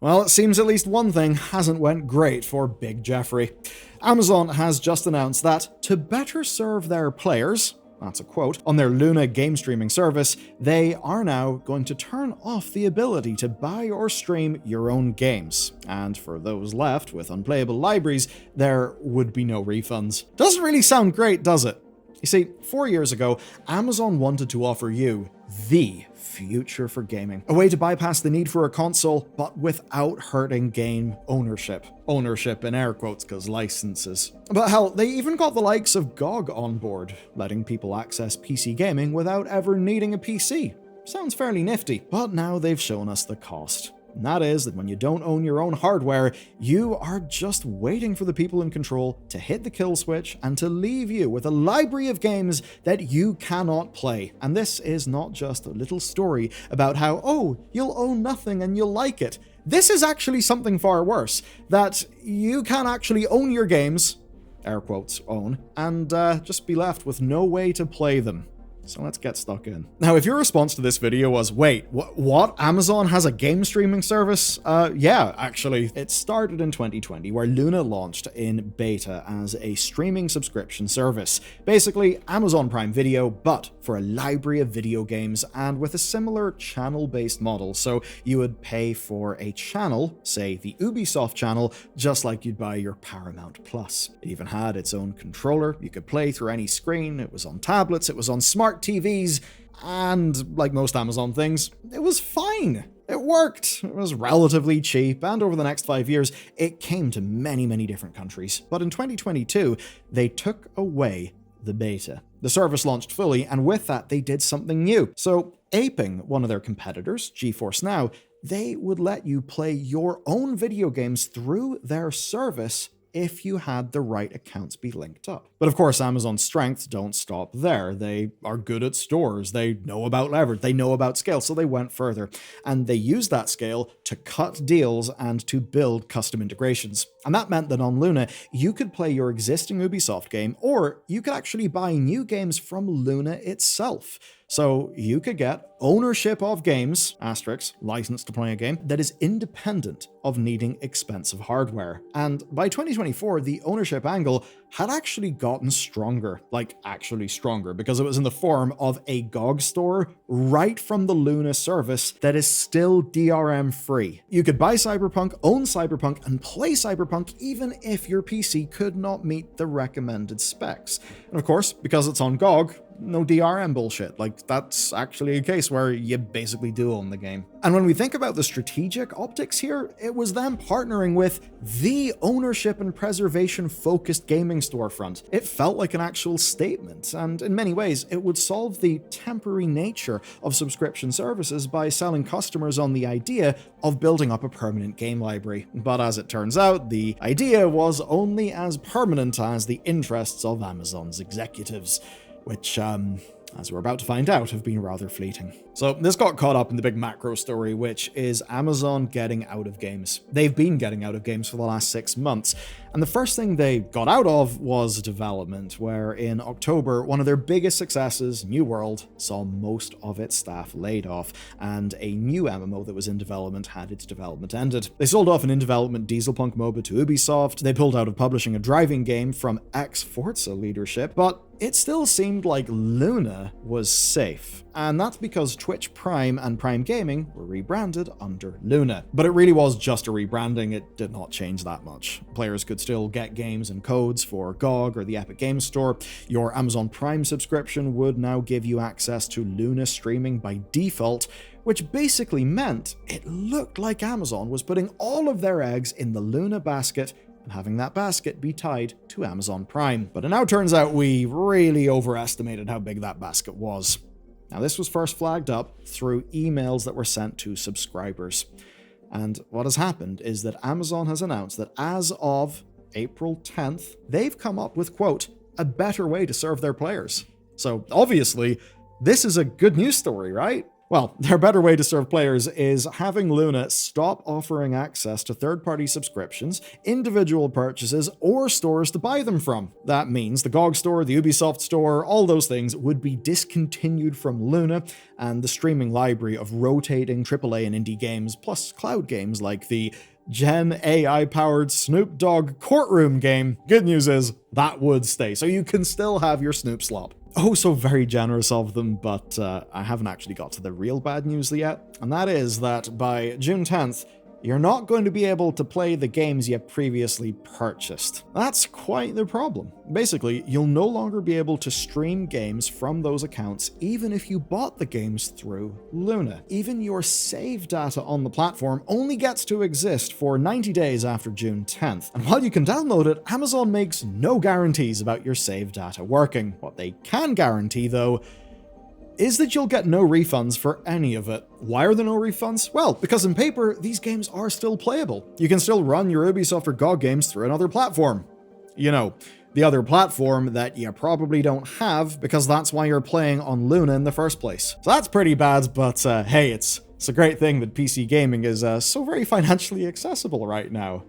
Well, it seems at least one thing hasn't went great for Big Jeffrey. Amazon has just announced that to better serve their players, that's a quote, on their Luna game streaming service, they are now going to turn off the ability to buy or stream your own games. And for those left with unplayable libraries, there would be no refunds. Doesn't really sound great, does it? You see, 4 years ago, Amazon wanted to offer you the future for gaming. A way to bypass the need for a console, but without hurting game ownership. Ownership in air quotes, because licenses. But hell, they even got the likes of GOG on board, letting people access PC gaming without ever needing a PC. Sounds fairly nifty, but now they've shown us the cost. And that is that when you don't own your own hardware, you are just waiting for the people in control to hit the kill switch and to leave you with a library of games that you cannot play. And this is not just a little story about how, oh, you'll own nothing and you'll like it. This is actually something far worse, that you can actually own your games, air quotes, own, and just be left with no way to play them. So let's get stuck in. Now, if your response to this video was, wait, what? Amazon has a game streaming service? Yeah, actually. It started in 2020, where Luna launched in beta as a streaming subscription service. Basically, Amazon Prime Video, but for a library of video games and with a similar channel-based model. So you would pay for a channel, say the Ubisoft channel, just like you'd buy your Paramount Plus. It even had its own controller. You could play through any screen. It was on tablets. It was on smart TVs, and like most Amazon things, it was fine. It worked. It was relatively cheap, and over the next 5 years, it came to many, many different countries. But in 2022, they took away the beta. The service launched fully, and with that, they did something new. So, aping one of their competitors, GeForce Now, they would let you play your own video games through their service if you had the right accounts be linked up. But of course, Amazon's strengths don't stop there. They are good at stores, they know about leverage, they know about scale, so they went further. And they used that scale to cut deals and to build custom integrations. And that meant that on Luna, you could play your existing Ubisoft game, or you could actually buy new games from Luna itself. So you could get ownership of games, asterisk, licensed to play a game, that is independent of needing expensive hardware. And by 2024, the ownership angle had actually gotten stronger, like actually stronger, because it was in the form of a GOG store right from the Luna service that is still DRM free. You could buy Cyberpunk, own Cyberpunk, and play Cyberpunk even if your PC could not meet the recommended specs. And of course, because it's on GOG, no DRM bullshit. Like, that's actually a case where you basically do own the game. And when we think about the strategic optics here, it was them partnering with the ownership and preservation focused gaming storefront. It felt like an actual statement, and in many ways, it would solve the temporary nature of subscription services by selling customers on the idea of building up a permanent game library. But as it turns out, the idea was only as permanent as the interests of Amazon's executives, which, as we're about to find out, have been rather fleeting. So this got caught up in the big macro story, which is Amazon getting out of games. They've been getting out of games for the last 6 months, and the first thing they got out of was development, where in October, one of their biggest successes, New World, saw most of its staff laid off, and a new MMO that was in development had its development ended. They sold off an in-development Dieselpunk MOBA to Ubisoft, they pulled out of publishing a driving game from ex-Forza leadership, but it still seemed like Luna was safe. And that's because Twitch Prime and Prime Gaming were rebranded under Luna. But it really was just a rebranding, it did not change that much. Players could still get games and codes for GOG or the Epic Games Store. Your Amazon Prime subscription would now give you access to Luna streaming by default, which basically meant it looked like Amazon was putting all of their eggs in the Luna basket and having that basket be tied to Amazon Prime. But it now turns out we really overestimated how big that basket was. Now, this was first flagged up through emails that were sent to subscribers. And what has happened is that Amazon has announced that as of April 10th, they've come up with, quote, a better way to serve their players. So obviously, this is a good news story, right? Well, their better way to serve players is having Luna stop offering access to third-party subscriptions, individual purchases, or stores to buy them from. That means the GOG store, the Ubisoft store, all those things would be discontinued from Luna, and the streaming library of rotating AAA and indie games, plus cloud games like the Gen AI-powered Snoop Dogg courtroom game. Good news is, that would stay, so you can still have your Snoop Slop. Oh, so very generous of them, but I haven't actually got to the real bad news yet, and that is that by June 10th, you're not going to be able to play the games you previously purchased. That's quite the problem. Basically, you'll no longer be able to stream games from those accounts even if you bought the games through Luna. Even your save data on the platform only gets to exist for 90 days after June 10th. And while you can download it, Amazon makes no guarantees about your save data working. What they can guarantee, though, is that you'll get no refunds for any of it. Why are there no refunds? Well, because in paper, these games are still playable. You can still run your Ubisoft or GOG games through another platform. You know, the other platform that you probably don't have because that's why you're playing on Luna in the first place. So that's pretty bad, but hey, it's a great thing that PC gaming is so very financially accessible right now.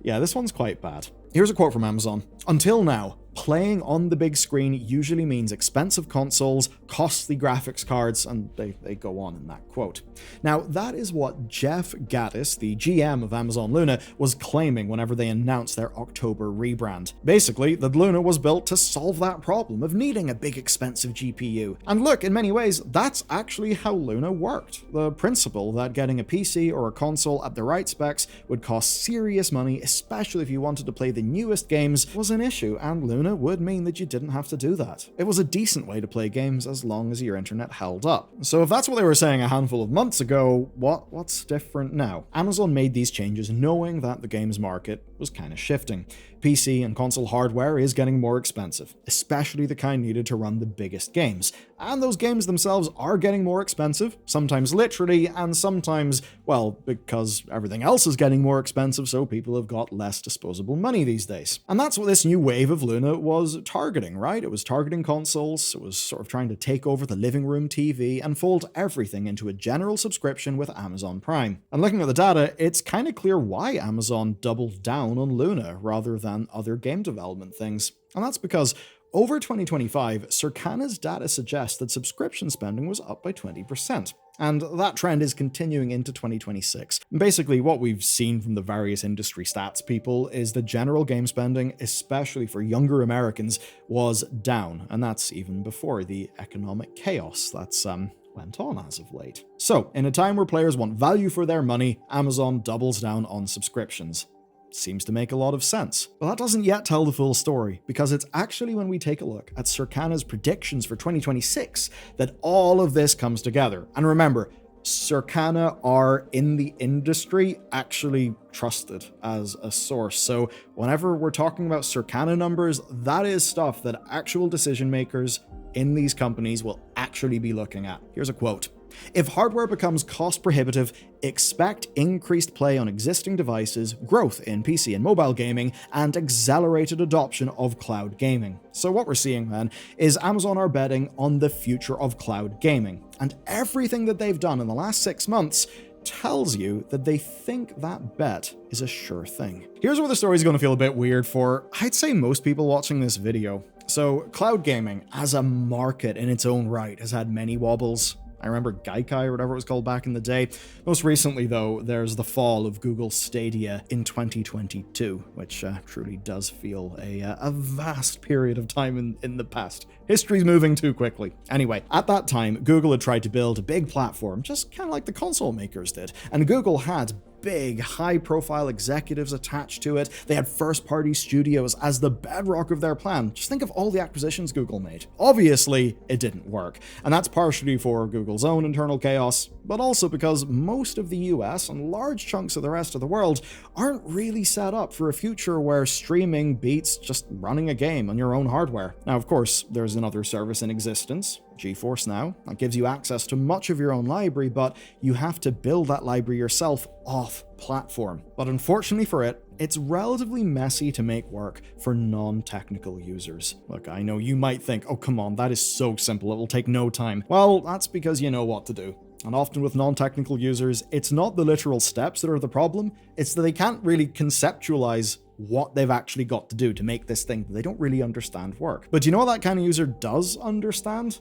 Yeah, this one's quite bad. Here's a quote from Amazon. Until now, playing on the big screen usually means expensive consoles, costly graphics cards, and they go on in that quote. Now, that is what Jeff Gaddis, the GM of Amazon Luna, was claiming whenever they announced their October rebrand. Basically, that Luna was built to solve that problem of needing a big expensive GPU. And look, in many ways, that's actually how Luna worked. The principle that getting a PC or a console at the right specs would cost serious money, especially if you wanted to play the newest games, was an issue, and Luna would mean that you didn't have to do that. It was a decent way to play games as long as your internet held up. So if that's what they were saying a handful of months ago, what's different now? Amazon made these changes knowing that the games market was kind of shifting. PC and console hardware is getting more expensive, especially the kind needed to run the biggest games. And those games themselves are getting more expensive, sometimes literally, and sometimes, well, because everything else is getting more expensive, so people have got less disposable money these days. And that's what this new wave of Luna was targeting, right? It was targeting consoles, it was sort of trying to take over the living room TV and fold everything into a general subscription with Amazon Prime. And looking at the data, it's kind of clear why Amazon doubled down on Luna rather than other game development things. And that's because over 2025, Circana's data suggests that subscription spending was up by 20%. And that trend is continuing into 2026. Basically, what we've seen from the various industry stats people is the general game spending, especially for younger Americans, was down. And that's even before the economic chaos that's went on as of late. So, in a time where players want value for their money, Amazon doubles down on subscriptions. Seems to make a lot of sense. But that doesn't yet tell the full story, because it's actually when we take a look at Circana's predictions for 2026 that all of this comes together. And remember, Circana are in the industry actually trusted as a source. So whenever we're talking about Circana numbers, that is stuff that actual decision makers in these companies will actually be looking at. Here's a quote. If hardware becomes cost prohibitive, expect increased play on existing devices, growth in PC and mobile gaming, and accelerated adoption of cloud gaming. So what we're seeing then is Amazon are betting on the future of cloud gaming. And everything that they've done in the last 6 months tells you that they think that bet is a sure thing. Here's where the story's going to feel a bit weird for, I'd say, most people watching this video. So cloud gaming as a market in its own right has had many wobbles. I remember Gaikai or whatever it was called back in the day. Most recently, though, there's the fall of Google Stadia in 2022, which truly does feel a vast period of time in the past. History's moving too quickly. Anyway, at that time, Google had tried to build a big platform, just kind of like the console makers did, and Google had big, high-profile executives attached to it. They had first-party studios as the bedrock of their plan. Just think of all the acquisitions Google made. Obviously, it didn't work, and that's partially for Google's own internal chaos, but also because most of the US and large chunks of the rest of the world aren't really set up for a future where streaming beats just running a game on your own hardware. Now, of course, there's another service in existence, GeForce Now. That gives you access to much of your own library, but you have to build that library yourself off-platform. But unfortunately for it, it's relatively messy to make work for non-technical users. Look, I know you might think, oh come on, that is so simple, it will take no time. Well, that's because you know what to do. And often with non-technical users, it's not the literal steps that are the problem, it's that they can't really conceptualize what they've actually got to do to make this thing that they don't really understand work. But you know what that kind of user does understand?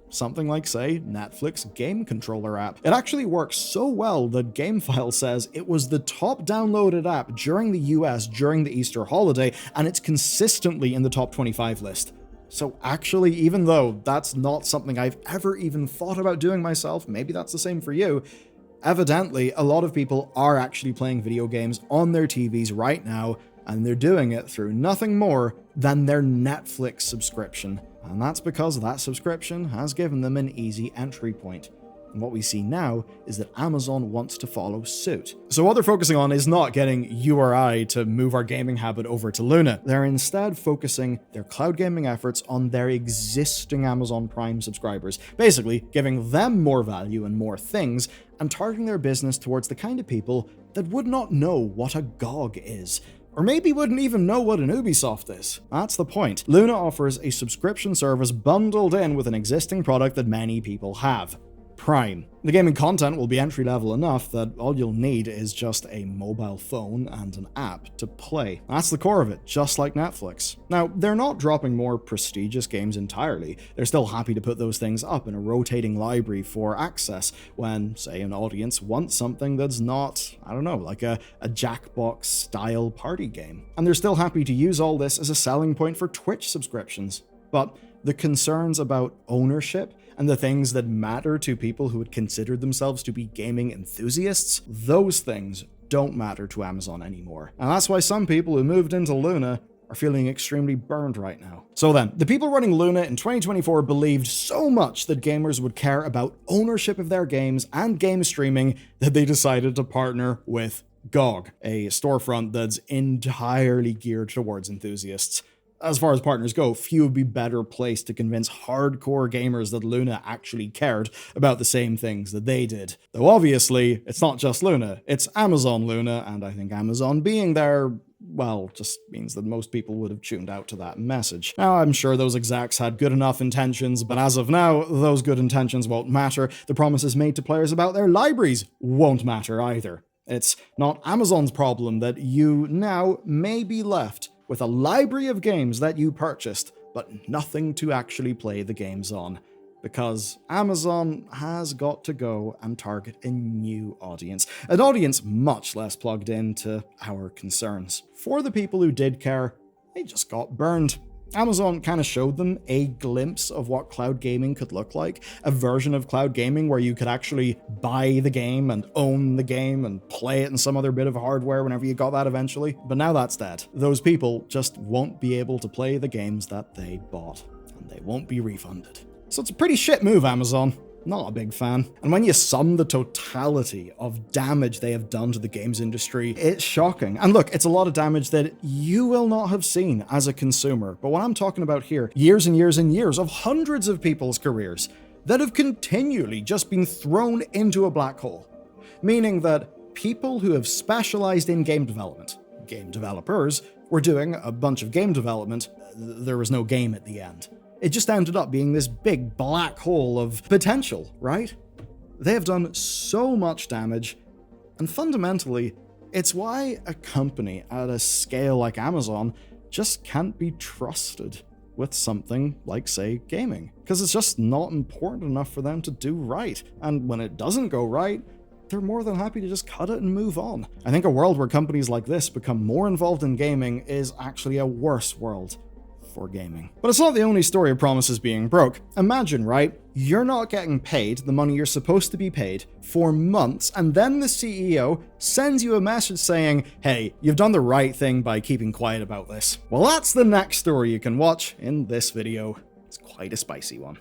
Something like, say, Netflix Game Controller app. It actually works so well that GameFile says it was the top downloaded app during the US during the Easter holiday, and it's consistently in the top 25 list. So actually, even though that's not something I've ever even thought about doing myself, maybe that's the same for you, evidently a lot of people are actually playing video games on their TVs right now, and they're doing it through nothing more than their Netflix subscription. And that's because that subscription has given them an easy entry point. And what we see now is that Amazon wants to follow suit. So what they're focusing on is not getting you or I to move our gaming habit over to Luna. They're instead focusing their cloud gaming efforts on their existing Amazon Prime subscribers, basically giving them more value and more things, and targeting their business towards the kind of people that would not know what a GOG is. Or maybe wouldn't even know what an Ubisoft is. That's the point. Luna offers a subscription service bundled in with an existing product that many people have: Prime. The gaming content will be entry-level enough that all you'll need is just a mobile phone and an app to play. That's the core of it, just like Netflix. Now, they're not dropping more prestigious games entirely. They're still happy to put those things up in a rotating library for access when, say, an audience wants something that's not, I don't know, like a Jackbox-style party game. And they're still happy to use all this as a selling point for Twitch subscriptions. But the concerns about ownership and the things that matter to people who would consider themselves to be gaming enthusiasts, those things don't matter to Amazon anymore. And that's why some people who moved into Luna are feeling extremely burned right now. So then, the people running Luna in 2024 believed so much that gamers would care about ownership of their games and game streaming that they decided to partner with GOG, a storefront that's entirely geared towards enthusiasts. As far as partners go, few would be better placed to convince hardcore gamers that Luna actually cared about the same things that they did. Though obviously, it's not just Luna, it's Amazon Luna, and I think Amazon being there, well, just means that most people would have tuned out to that message. Now, I'm sure those execs had good enough intentions, but as of now, those good intentions won't matter. The promises made to players about their libraries won't matter either. It's not Amazon's problem that you now may be left with a library of games that you purchased, but nothing to actually play the games on. Because Amazon has got to go and target a new audience. An audience much less plugged into our concerns. For the people who did care, they just got burned. Amazon kind of showed them a glimpse of what cloud gaming could look like, a version of cloud gaming where you could actually buy the game and own the game and play it in some other bit of hardware whenever you got that eventually. But now that's dead. Those people just won't be able to play the games that they bought, and they won't be refunded. So it's a pretty shit move, Amazon. Not a big fan. And when you sum the totality of damage they have done to the games industry, it's shocking. And look, it's a lot of damage that you will not have seen as a consumer. But what I'm talking about here, years and years and years of hundreds of people's careers that have continually just been thrown into a black hole. Meaning that people who have specialized in game development, game developers, were doing a bunch of game development, there was no game at the end. It just ended up being this big black hole of potential, right? They have done so much damage, and fundamentally, it's why a company at a scale like Amazon just can't be trusted with something like, say, gaming. Because it's just not important enough for them to do right. And when it doesn't go right, they're more than happy to just cut it and move on. I think a world where companies like this become more involved in gaming is actually a worse world for gaming. But it's not the only story of promises being broke. Imagine, right? You're not getting paid the money you're supposed to be paid for months, and then the CEO sends you a message saying, hey, you've done the right thing by keeping quiet about this. Well, that's the next story you can watch in this video. It's quite a spicy one.